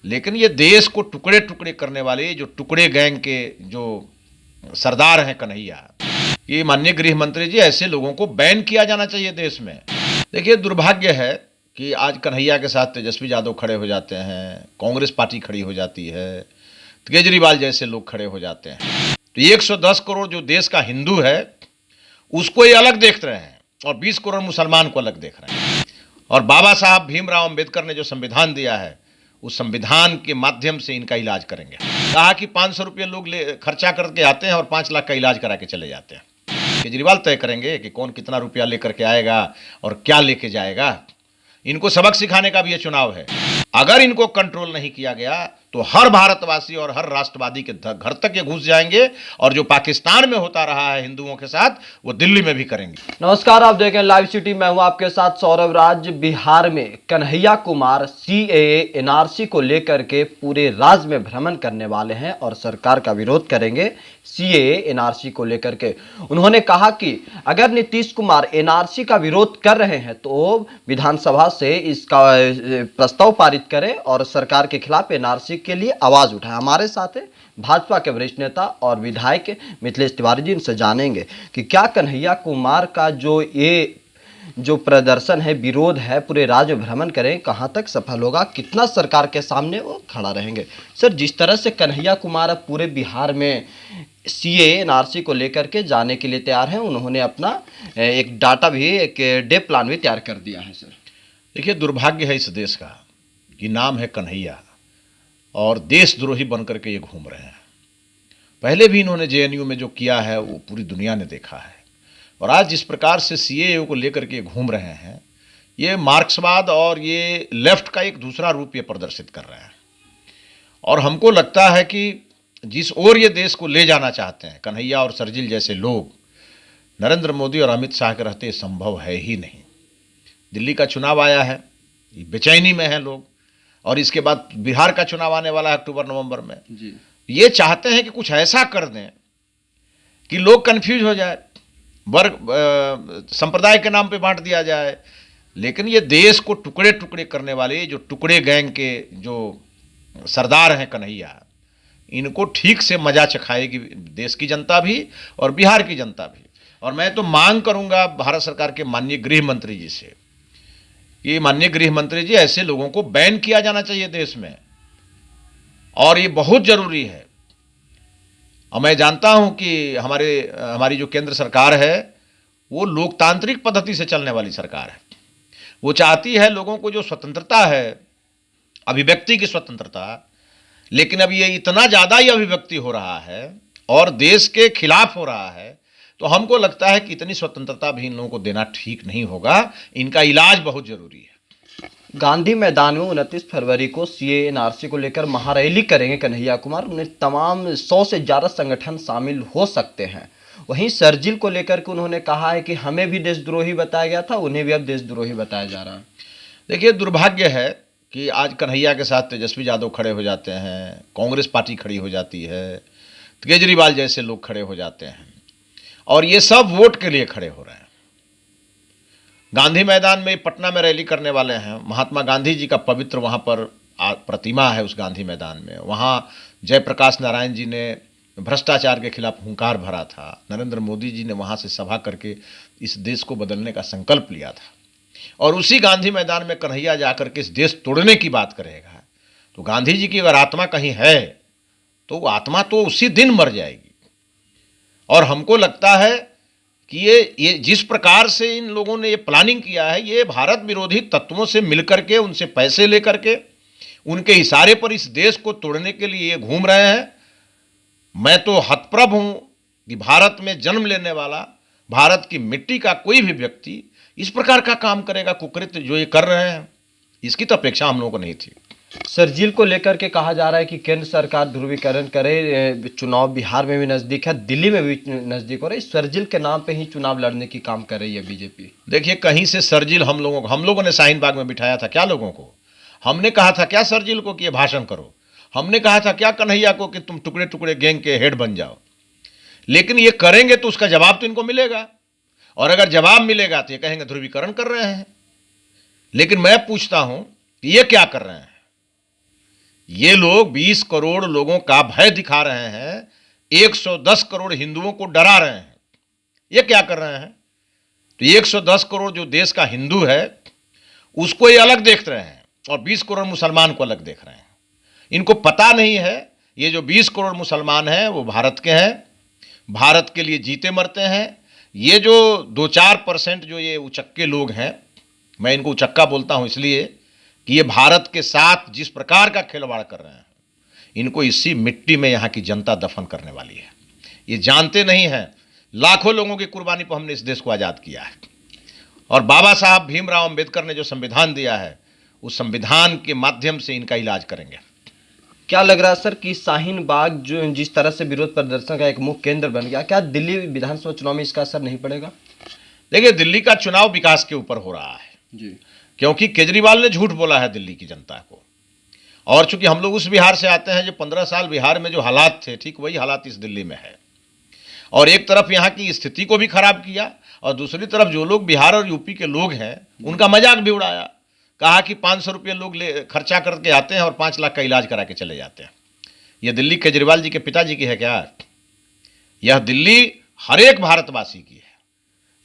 लेकिन ये देश को टुकड़े टुकड़े करने वाले जो टुकड़े गैंग के जो सरदार हैं कन्हैया, ये माननीय गृह मंत्री जी, ऐसे लोगों को बैन किया जाना चाहिए देश में। देखिए, दुर्भाग्य है कि आज कन्हैया के साथ तेजस्वी यादव खड़े हो जाते हैं, कांग्रेस पार्टी खड़ी हो जाती है, केजरीवाल जैसे लोग खड़े हो जाते हैं। तो 110 करोड़ जो देश का हिंदू है उसको ये अलग देख रहे हैं और 20 करोड़ मुसलमान को अलग देख रहे हैं। और बाबा साहब भीमराव अंबेडकर ने जो संविधान दिया है, उस संविधान के माध्यम से इनका इलाज करेंगे। कहा कि 500 रुपये लोग खर्चा करके आते हैं और 5 लाख का इलाज करा के चले जाते हैं। केजरीवाल तय करेंगे कि कौन कितना रुपया लेकर के आएगा और क्या लेके जाएगा। इनको सबक सिखाने का भी ये चुनाव है। अगर इनको कंट्रोल नहीं किया गया तो हर भारतवासी और हर राष्ट्रवादी के घर तक ये घुस जाएंगे और जो पाकिस्तान में होता रहा है हिंदुओं के साथ, वो दिल्ली में भी करेंगे। नमस्कार, आप देख रहे हैं लाइव सिटी, मैं हूं आपके साथ सौरभ राज। बिहार में कन्हैया कुमार सीएए एनआरसी को लेकर के पूरे राज्य में भ्रमण करने वाले हैं और सरकार का विरोध करेंगे सीएए एनआरसी को लेकर के। उन्होंने कहा कि अगर नीतीश कुमार एनआरसी का विरोध कर रहे हैं तो विधानसभा से इसका प्रस्ताव पारित करें और सरकार के खिलाफ एनआरसी के लिए आवाज उठाए। हमारे साथ है भाजपा के वरिष्ठ नेता और विधायक मिथिलेश तिवारी जी। इनसे जानेंगे कि क्या कन्हैया कुमार का जो प्रदर्शन है, विरोध है, पूरे राज्य भ्रमण करें, कहां तक सफल होगा, कितना सरकार के सामने वो खड़ा रहेंगे। सर, जिस तरह से कन्हैया कुमार अब पूरे बिहार में सीएए एनआरसी को लेकर के जाने के लिए तैयार हैं, उन्होंने अपना एक डाटा भी, एक डे प्लान भी तैयार कर दिया है। सर देखिए, दुर्भाग्य है इस देश का कि नाम है कन्हैया और देशद्रोही बनकर के ये घूम रहे हैं। पहले भी इन्होंने जेएनयू में जो किया है वो पूरी दुनिया ने देखा है। और आज जिस प्रकार से सीएए को लेकर के घूम रहे हैं, ये मार्क्सवाद और ये लेफ्ट का एक दूसरा रूप ये प्रदर्शित कर रहे हैं। और हमको लगता है कि जिस ओर ये देश को ले जाना चाहते हैं कन्हैया और शर्जिल जैसे लोग, नरेंद्र मोदी और अमित शाह के रहते संभव है ही नहीं। दिल्ली का चुनाव आया है, बेचैनी में हैं लोग, और इसके बाद बिहार का चुनाव आने वाला है अक्टूबर नवंबर में जी। ये चाहते हैं कि कुछ ऐसा कर दें कि लोग कंफ्यूज हो जाए, वर्ग संप्रदाय के नाम पे बांट दिया जाए। लेकिन ये देश को टुकड़े टुकड़े करने वाले जो टुकड़े गैंग के जो सरदार हैं कन्हैया, इनको ठीक से मजा चखाएगी देश की जनता भी और बिहार की जनता भी। और मैं तो मांग करूंगा भारत सरकार के माननीय गृह मंत्री जी से कि माननीय गृह मंत्री जी, ऐसे लोगों को बैन किया जाना चाहिए देश में, और ये बहुत जरूरी है। और मैं जानता हूं कि हमारी जो केंद्र सरकार है वो लोकतांत्रिक पद्धति से चलने वाली सरकार है। वो चाहती है लोगों को जो स्वतंत्रता है, अभिव्यक्ति की स्वतंत्रता, लेकिन अब ये इतना ज़्यादा ही अभिव्यक्ति हो रहा है और देश के खिलाफ हो रहा है, तो हमको लगता है कि इतनी स्वतंत्रता भी इन लोगों को देना ठीक नहीं होगा। इनका इलाज बहुत जरूरी है। गांधी मैदान में 29 फरवरी को सीएए एनआरसी को लेकर महारैली करेंगे कन्हैया कुमार। उन्हें तमाम 100 से ज़्यादा संगठन शामिल हो सकते हैं। वहीं शर्जिल को लेकर के उन्होंने कहा है कि हमें भी देशद्रोही बताया गया था, उन्हें भी अब देशद्रोही बताया जा रहा है। देखिए, दुर्भाग्य है कि आज कन्हैया के साथ तेजस्वी यादव खड़े हो जाते हैं, कांग्रेस पार्टी खड़ी हो जाती है, केजरीवाल जैसे लोग खड़े हो जाते हैं, और ये सब वोट के लिए खड़े हो रहे हैं। गांधी मैदान में पटना में रैली करने वाले हैं। महात्मा गांधी जी का पवित्र वहाँ पर प्रतिमा है उस गांधी मैदान में। वहाँ जयप्रकाश नारायण जी ने भ्रष्टाचार के खिलाफ हुंकार भरा था। नरेंद्र मोदी जी ने वहाँ से सभा करके इस देश को बदलने का संकल्प लिया था। और उसी गांधी मैदान में कन्हैया जाकर के इस देश तोड़ने की बात करेगा, तो गांधी जी की अगर आत्मा कहीं है तो वो आत्मा तो उसी दिन मर जाएगी। और हमको लगता है कि ये जिस प्रकार से इन लोगों ने ये प्लानिंग किया है, ये भारत विरोधी तत्वों से मिलकर के, उनसे पैसे लेकर के, उनके इशारे पर इस देश को तोड़ने के लिए ये घूम रहे हैं। मैं तो हतप्रभ हूं कि भारत में जन्म लेने वाला, भारत की मिट्टी का कोई भी व्यक्ति इस प्रकार का काम करेगा, कुकृत्य जो ये कर रहे हैं, इसकी तो अपेक्षा हम लोगों को नहीं थी। शर्जिल को लेकर के कहा जा रहा है कि केंद्र सरकार ध्रुवीकरण करे, चुनाव बिहार में भी नजदीक है, दिल्ली में भी नजदीक हो रहा है, शर्जिल के नाम पे ही चुनाव लड़ने की काम कर रही है बीजेपी। देखिए, कहीं से शर्जिल हम लोगों ने शाहीन बाग में बिठाया था क्या लोगों को? हमने कहा था क्या शर्जिल को कि ये भाषण करो? हमने कहा था क्या कन्हैया को कि तुम टुकड़े टुकड़े गैंग के हेड बन जाओ? लेकिन ये करेंगे तो उसका जवाब तो इनको मिलेगा, और अगर जवाब मिलेगा तो ये कहेंगे ध्रुवीकरण कर रहे हैं। लेकिन मैं पूछता हूं कि ये क्या कर रहे हैं? ये लोग 20 करोड़ लोगों का भय दिखा रहे हैं, 110 करोड़ हिंदुओं को डरा रहे हैं। ये क्या कर रहे हैं? तो 110 करोड़ जो देश का हिंदू है उसको ये अलग देख रहे हैं और 20 करोड़ मुसलमान को अलग देख रहे हैं। इनको पता नहीं है ये जो 20 करोड़ मुसलमान हैं वो भारत के हैं, भारत के लिए जीते मरते हैं। ये जो 2-4% जो ये उचक्के लोग हैं, मैं इनको उचक्का बोलता हूं इसलिए कि ये भारत के साथ जिस प्रकार का खिलवाड़ कर रहे हैं, इनको इसी मिट्टी में यहाँ की जनता दफन करने वाली है। ये जानते नहीं हैं लाखों लोगों की कुर्बानी पर हमने इस देश को आज़ाद किया है और बाबा साहब भीमराव अंबेडकर ने जो संविधान दिया है उस संविधान के माध्यम से इनका इलाज करेंगे। क्या लग रहा है सर कि शाहीन बाग जो जिस तरह से विरोध प्रदर्शन का एक मुख्य केंद्र बन गया, क्या दिल्ली विधानसभा चुनाव में इसका असर नहीं पड़ेगा? देखिए, दिल्ली का चुनाव विकास के ऊपर हो रहा है जी, क्योंकि केजरीवाल ने झूठ बोला है दिल्ली की जनता को। और चूंकि हम लोग उस बिहार से आते हैं जो 15 साल बिहार में जो हालात थे, ठीक वही हालात इस दिल्ली में है। और एक तरफ यहाँ की स्थिति को भी खराब किया और दूसरी तरफ जो लोग बिहार और यूपी के लोग हैं उनका मजाक भी उड़ाया। कहा कि 500 रुपये लोग खर्चा करके आते हैं और 5 लाख का इलाज करा के चले जाते हैं। यह दिल्ली केजरीवाल जी के पिताजी की है क्या? यह दिल्ली हर एक भारतवासी की है।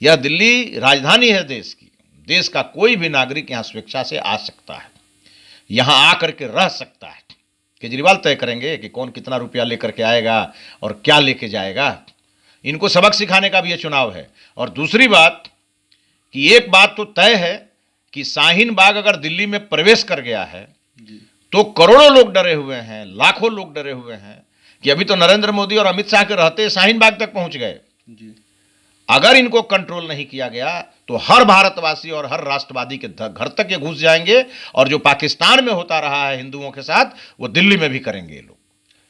यह दिल्ली राजधानी है देश की। देश का कोई भी नागरिक यहाँ स्वेच्छा से आ सकता है, यहाँ आकर के रह सकता है। केजरीवाल तय करेंगे कि कौन कितना रुपया लेकर के आएगा और क्या लेके जाएगा। इनको सबक सिखाने का भी ये चुनाव है। और दूसरी बात कि एक बात तो तय है कि शाहीन बाग अगर दिल्ली में प्रवेश कर गया है तो करोड़ों लोग डरे हुए हैं, लाखों लोग डरे हुए हैं कि अभी तो नरेंद्र मोदी और अमित शाह के रहते शाहीन बाग तक पहुंच गए। अगर इनको कंट्रोल नहीं किया गया तो हर भारतवासी और हर राष्ट्रवादी के घर तक ये घुस जाएंगे और जो पाकिस्तान में होता रहा है हिंदुओं के साथ वो दिल्ली में भी करेंगे ये लोग।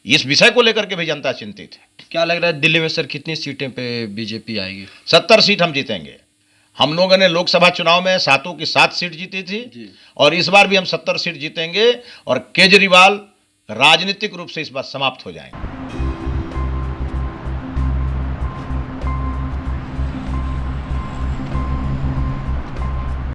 इस विषय को लेकर के भी जनता चिंतित है। क्या लग रहा है दिल्ली में सर कितनी सीटें पे बीजेपी आएगी? 70 सीट हम जीतेंगे। हम लोगों ने लोकसभा चुनाव में 7 की 7 सीट जीती थी और इस बार भी हम 70 सीट जीतेंगे और केजरीवाल राजनीतिक रूप से इस बार समाप्त हो जाएंगे।